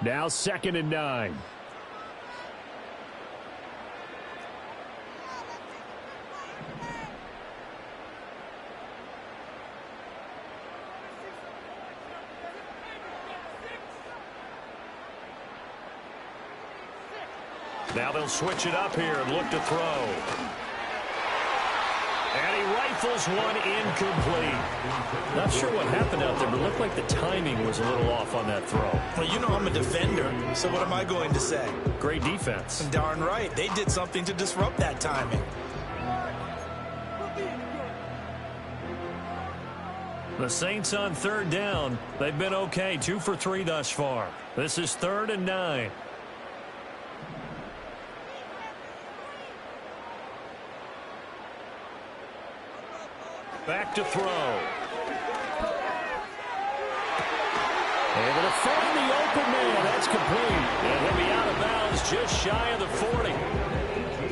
Now 2nd and 9.
Now they'll switch it up here and look to throw. And he rifles one incomplete. Not sure what happened out there, but it looked like the timing was a little off on that throw.
Well, you know I'm a defender, so what am I going to say?
Great defense.
Darn right. They did something to disrupt that timing.
The Saints on 3rd down. They've been okay, 2 for 3 thus far. This is 3rd and 9. Back to throw.
Able to find the open man. That's complete.
And he'll be out of bounds just shy of the 40.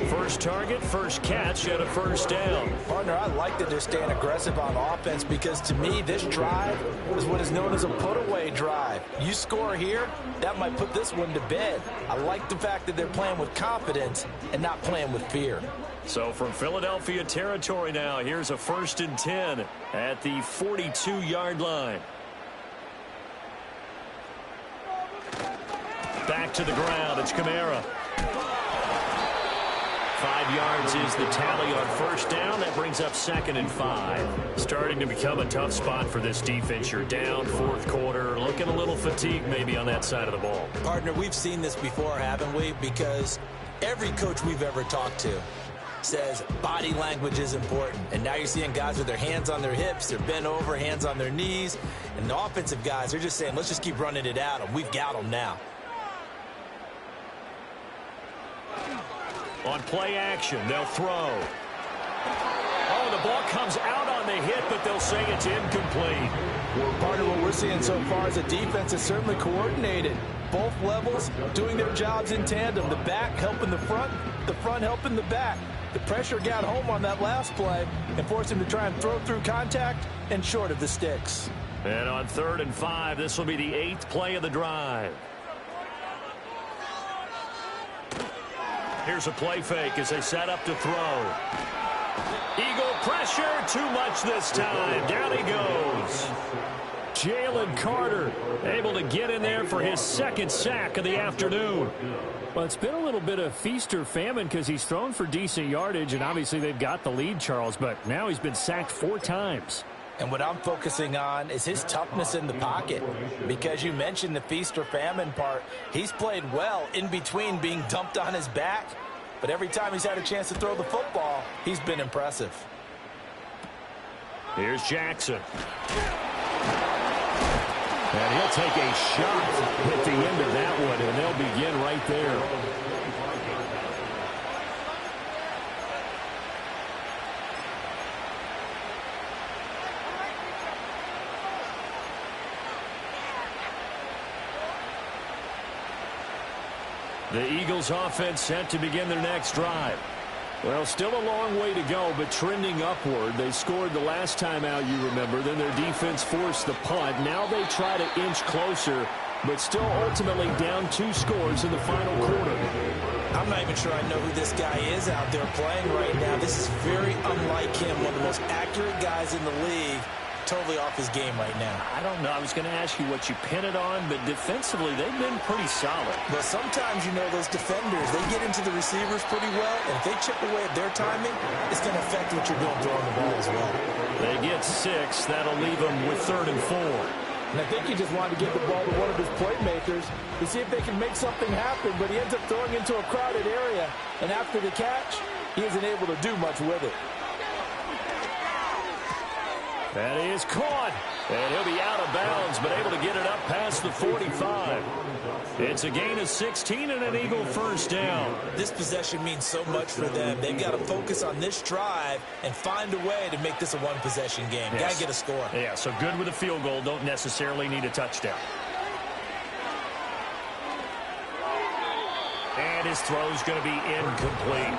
First target, first catch at a 1st down.
Partner, I like that they're staying aggressive on offense because to me, this drive is what is known as a put-away drive. You score here, that might put this one to bed. I like the fact that they're playing with confidence and not playing with fear.
So from Philadelphia territory now, here's a 1st and 10 at the 42-yard line. Back to the ground, it's Kamara. 5 yards is the tally on 1st down. That brings up 2nd and 5. Starting to become a tough spot for this defense. You're down 4th quarter, looking a little fatigued maybe on that side of the ball.
Partner, we've seen this before, haven't we? Because every coach we've ever talked to says body language is important. And now you're seeing guys with their hands on their hips, they're bent over, hands on their knees. And the offensive guys, they're just saying, let's just keep running it at them. We've got them now.
On play action, they'll throw. Oh, the ball comes out on the hit, but they'll say it's incomplete.
Part of what we're seeing so far is the defense is certainly coordinated. Both levels doing their jobs in tandem. The back helping the front helping the back. The pressure got home on that last play and forced him to try and throw through contact and short of the sticks.
And on 3rd and 5, this will be the 8th play of the drive. Here's a play fake as they set up to throw. Eagle pressure, too much this time. Down he goes. Jalen Carter able to get in there for his 2nd sack of the afternoon.
Well, it's been a little bit of feast or famine because he's thrown for decent yardage, and obviously they've got the lead, Charles, but now he's been sacked 4 times.
And what I'm focusing on is his toughness in the pocket. Because you mentioned the feast or famine part, he's played well in between being dumped on his back. But every time he's had a chance to throw the football, he's been impressive.
Here's Jackson.
And he'll take a shot at the end of that one, and they'll begin right there.
The Eagles offense set to begin their next drive. Well, still a long way to go, but trending upward. They scored the last time out, you remember. Then their defense forced the punt. Now they try to inch closer, but still ultimately down 2 scores in the final quarter.
I'm not even sure I know who this guy is out there playing right now. This is very unlike him, one of the most accurate guys in the league. Totally off his game right now.
I don't know. I was going to ask you what you pin it on, but defensively, they've been pretty solid.
But sometimes, you know, those defenders, they get into the receivers pretty well, and if they chip away at their timing, it's going to affect what you're doing throwing the ball as well.
They get 6. That'll leave them with 3rd and 4.
And I think he just wanted to get the ball to one of his playmakers to see if they can make something happen, but he ends up throwing into a crowded area. And after the catch, he isn't able to do much with it.
That is caught. And he'll be out of bounds, but able to get it up past the 45. It's a gain of 16 and an Eagle first down.
This possession means so much for them. They've got to focus on this drive and find a way to make this a one-possession game.
Yes.
Got to get a score.
Yeah, so good with a field goal. Don't necessarily need a touchdown. And his throw's going to be incomplete.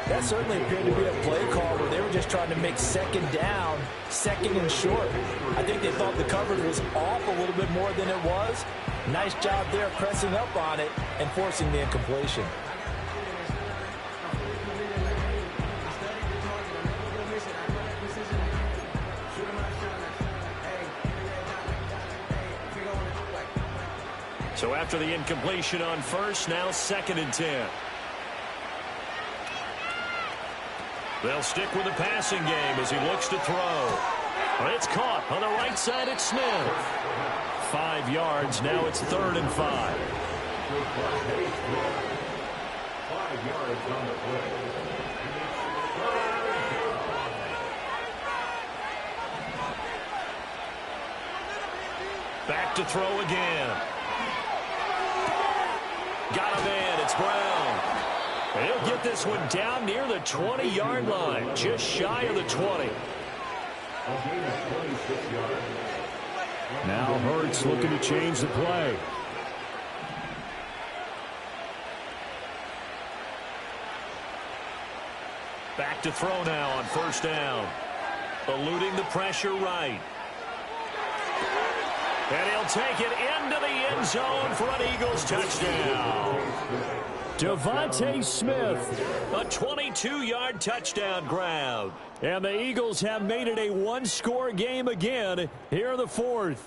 That certainly appeared to be a play call where they were just trying to make second down, second and short. I think they thought the coverage was off a little bit more than it was. Nice job there pressing up on it and forcing the incompletion.
So after the incompletion on first, now 2nd and 10. They'll stick with the passing game as he looks to throw. It's caught on the right side. It's Smith. 5 yards. Now it's 3rd and 5.
5 yards on the play.
Back to throw again. Got him in. It's Brown. And he'll get this one down near the 20-yard line, just shy of the 20.
Now Hurts looking to change the play.
Back to throw now on first down. Eluding the pressure right. And he'll take it into the end zone for an Eagles touchdown.
Devontae Smith.
A 22-yard touchdown grab.
And the Eagles have made it a one-score game again here in the 4th.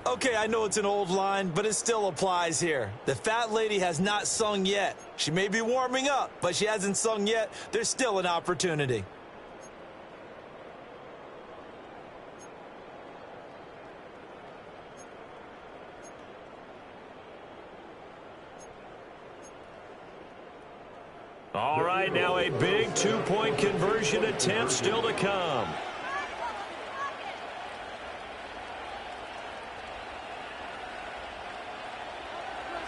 Okay, I know it's an old line, but it still applies here. The fat lady has not sung yet. She may be warming up, but she hasn't sung yet. There's still an opportunity.
All right, now a big 2-point conversion attempt still to come.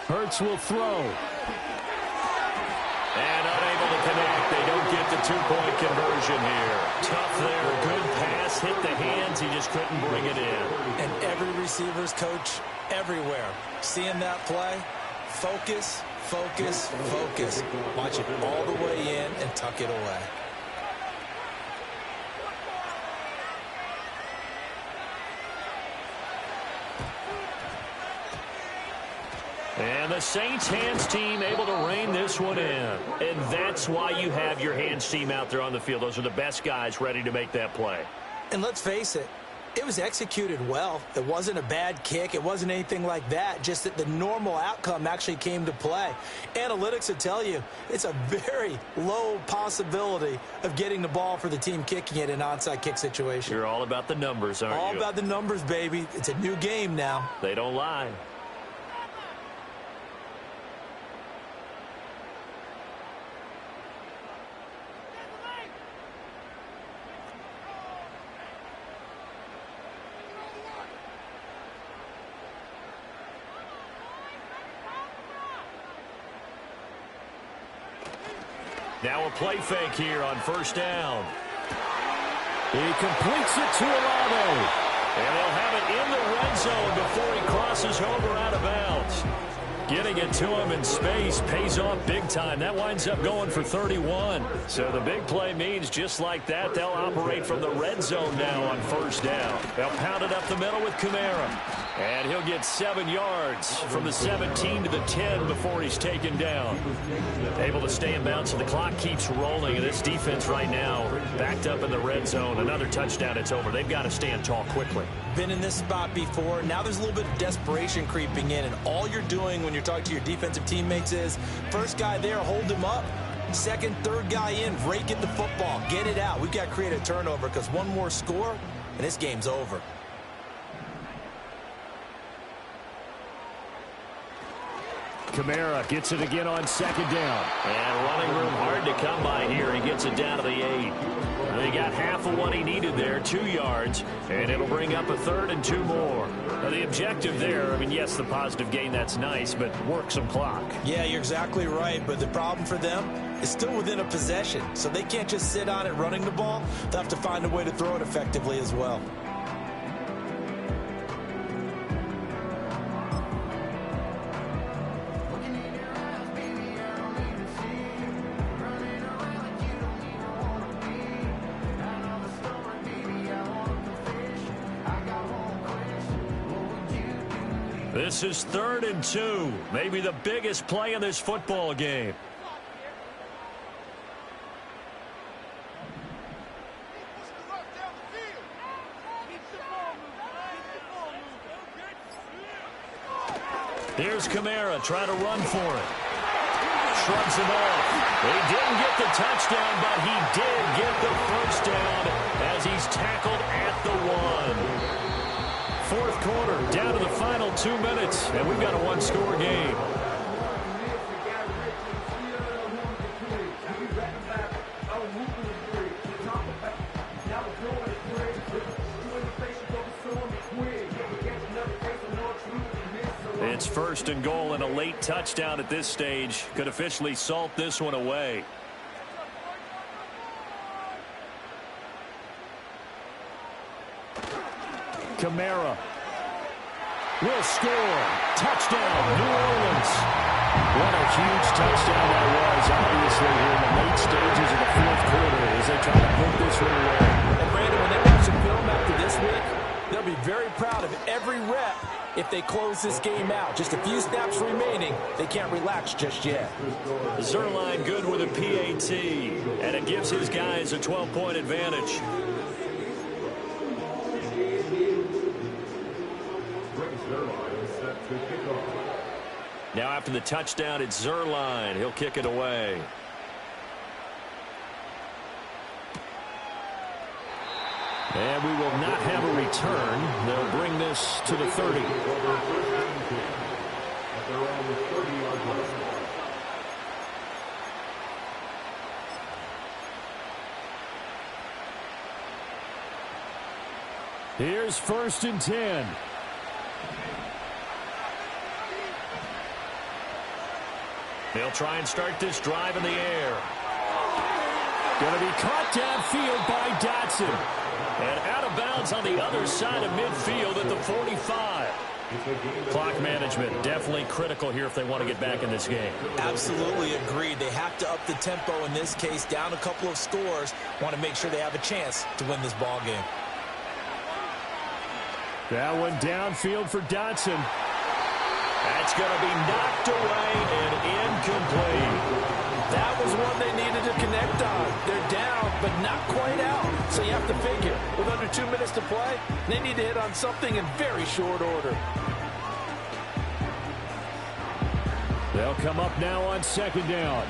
Hurts will throw.
And unable to connect. They don't get the 2-point conversion here. Tough there. Good pass. Hit the hands. He just couldn't bring it in.
And every receiver's coach everywhere. Seeing that play, focus, focus, focus. Watch it all the way in and tuck it away.
And the Saints hands team able to rein this one in. And that's why you have your hands team out there on the field. Those are the best guys ready to make that play.
And let's face it, it was executed well. It wasn't a bad kick. It wasn't anything like that. Just that the normal outcome actually came to play. Analytics will tell you it's a very low possibility of getting the ball for the team kicking it in an onside kick situation.
You're all about the numbers, aren't you?
All about the numbers, baby. It's a new game now.
They don't lie. Now a play fake here on first down.
He completes it to Olave.
And they'll have it in the red zone before he crosses over out of bounds. Getting it to him in space pays off big time. That winds up going for 31. So the big play means just like that, they'll operate from the red zone now on first down. They'll pound it up the middle with Kamara. And he'll get 7 yards from the 17 to the 10 before he's taken down. Able to stay in bounds, so the clock keeps rolling. And this defense right now backed up in the red zone. Another touchdown, it's over. They've got to stand tall quickly.
Been in this spot before. Now there's a little bit of desperation creeping in. And all you're doing when you're talking to your defensive teammates is, first guy there, hold him up. Second, third guy in, rake at the football. Get it out. We've got to create a turnover because one more score, and this game's over.
Kamara gets it again on second down.
And running room hard to come by here. He gets it down to the 8. They got half of what he needed there, 2 yards, and it'll bring up a 3rd and 2 more. Now, the objective there, I mean, yes, the positive gain, that's nice, but work some clock.
Yeah, you're exactly right, but the problem for them is still within a possession, so they can't just sit on it running the ball. They'll have to find a way to throw it effectively as well.
This is 3rd and 2, maybe the biggest play in this football game. Here's Kamara trying to run for it. Shrugs him off. He didn't get the touchdown, but he did get the first down as he's tackled at the 1. 4th quarter, down to the final 2 minutes, and we've got a 1-score game. It's 1st and goal, and a late touchdown at this stage could officially salt this one away.
Kamara will score. Touchdown, New Orleans. What a huge touchdown that was, obviously, here in the late stages of the 4th quarter as they try to put this one away.
And Brandon, when they watch the film after this week, they'll be very proud of every rep if they close this game out. Just a few snaps remaining. They can't relax just yet.
Zerline good with a PAT, and it gives his guys a 12-point advantage. Now after the touchdown, it's Zerline. He'll kick it away.
And we will not have a return. They'll bring this to the 30. Here's 1st and 10.
They'll try and start this drive in the air.
Going to be caught downfield by Dotson.
And out of bounds on the other side of midfield at the 45.
Clock management definitely critical here if they want to get back in this game.
Absolutely agreed. They have to up the tempo in this case, down a couple of scores. Want to make sure they have a chance to win this ball game.
That one downfield for Dotson.
That's going to be knocked away and incomplete.
That was one they needed to connect on. They're down, but not quite out. So you have to figure, with under 2 minutes to play, they need to hit on something in very short order.
They'll come up now on 2nd down.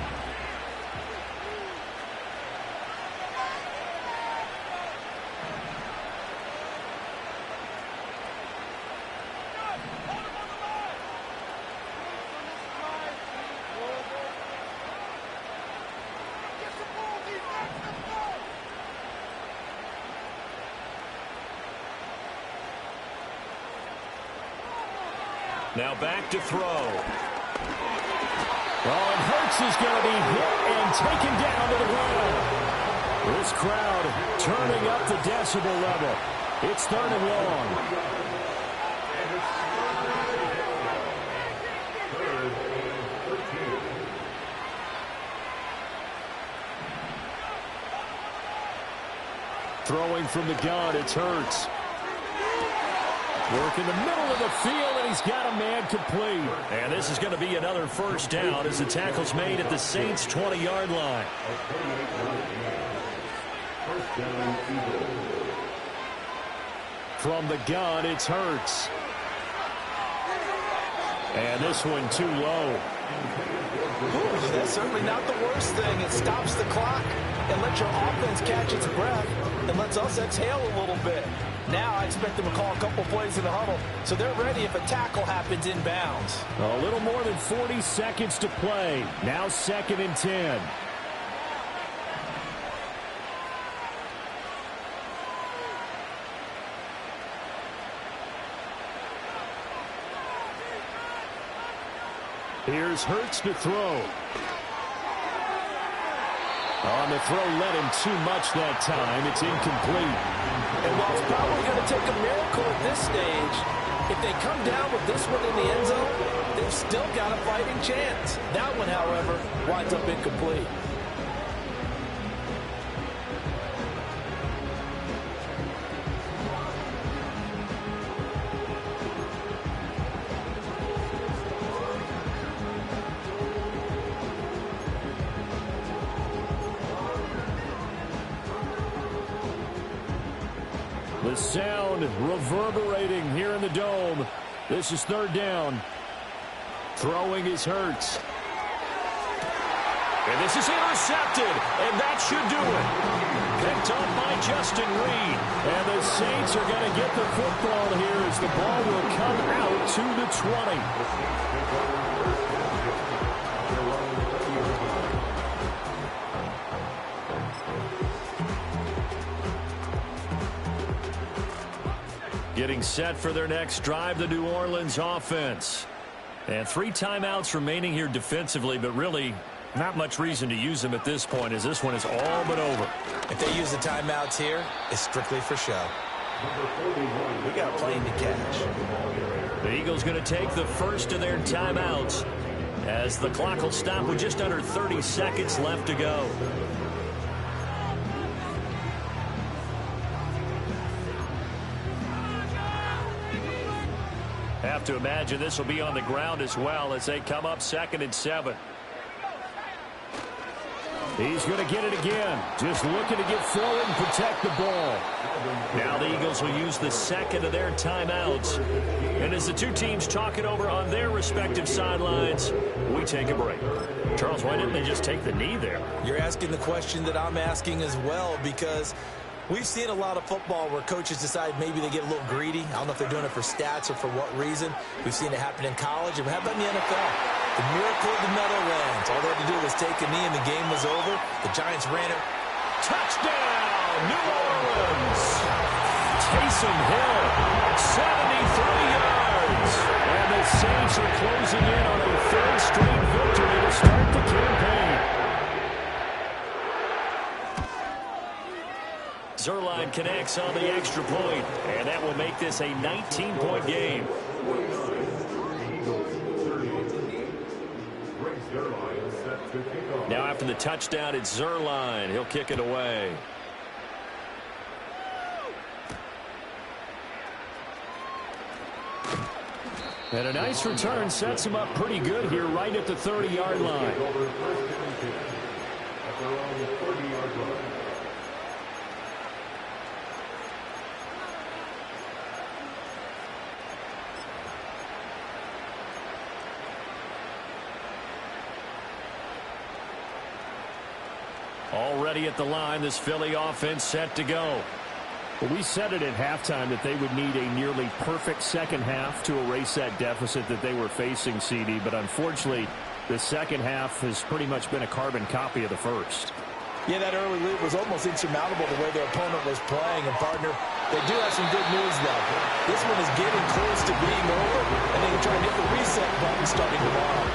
Now back to throw.
Oh, and Hurts is going to be hit and taken down to the ground. This crowd turning up the decibel level. It's 3rd and long. Throwing from the gun, it's Hurts. Work in the middle of the field, and he's got a man complete.
And this is going to be another 1st down as the tackle's made at the Saints' 20-yard line.
From the gun, it's Hurts. And this one too low.
Ooh, that's certainly not the worst thing. It stops the clock and lets your offense catch its breath and lets us exhale a little bit. Now I expect them to call a couple plays in the huddle, so they're ready if a tackle happens inbounds.
A little more than 40 seconds to play. Now 2nd and 10. Here's Hurts to throw. On the throw, led him too much that time. It's incomplete.
And while it's probably going to take a miracle at this stage, if they come down with this one in the end zone, they've still got a fighting chance. That one, however, winds up incomplete.
The sound reverberating here in the dome. This is 3rd down. Throwing is Hurts.
And this is intercepted, and that should do it. Picked up by Justin Reed.
And the Saints are going to get the football here as the ball will come out to the 20. Getting set for their next drive, the New Orleans offense. And 3 timeouts remaining here defensively, but really not much reason to use them at this point as this one is all but over.
If they use the timeouts here, it's strictly for show. We got a plane to catch.
The Eagles going to take the first of their timeouts as the clock will stop with just under 30 seconds left to go. Have to imagine this will be on the ground as well as they come up 2nd and 7. He's going to get it again. Just looking to get forward and protect the ball. Now the Eagles will use the 2nd of their timeouts. And as the 2 teams talk it over on their respective sidelines, we take a break. Charles, why didn't they just take the knee there?
You're asking the question that I'm asking as well, because we've seen a lot of football where coaches decide maybe they get a little greedy. I don't know if they're doing it for stats or for what reason. We've seen it happen in college, and how about in the NFL? The miracle of the Meadowlands. All they had to do was take a knee, and the game was over. The Giants ran it.
Touchdown, New Orleans! Taysom Hill, 73 yards. And the Saints are closing in on a 3rd straight victory to start the campaign. Zerline connects on the extra point, and that will make this a 19-point game. Now after the touchdown, it's Zerline. He'll kick it away. And a nice return sets him up pretty good here right at the 30-yard line. Already at the line, this Philly offense set to go. Well, we said it at halftime that they would need a nearly perfect second half to erase that deficit that they were facing, CD. But unfortunately, the second half has pretty much been a carbon copy of the first.
Yeah, that early lead was almost insurmountable the way their opponent was playing. And, partner, they do have some good news, though. This one is getting close to being over, and they can try and hit the reset button starting tomorrow.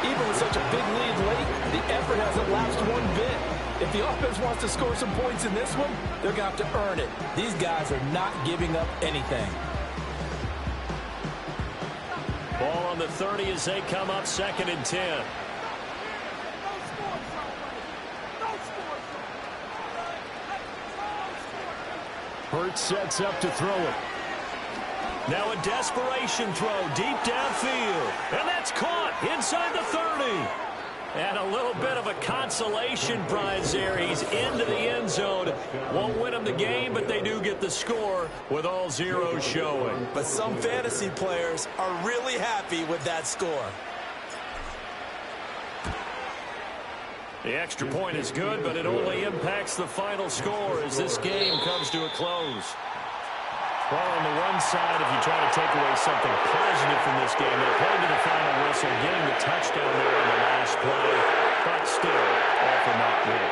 Even with such a big lead late, the effort hasn't lapsed one bit. If the offense wants to score some points in this one, they're going to have to earn it. These guys are not giving up anything.
Ball on the 30 as they come up 2nd and 10. Hurts sets up to throw it. Now a desperation throw deep downfield. And that's caught inside the 30. And a little bit of a consolation prize there. He's into the end zone. Won't win them the game, but they do get the score with all zeros showing.
But some fantasy players are really happy with that score.
The extra point is good, but it only impacts the final score as this game comes to a close.
Well, on the one side, if you try to take away something positive from this game, they played to the final whistle, getting the touchdown there on the last play, but still, all for naught really.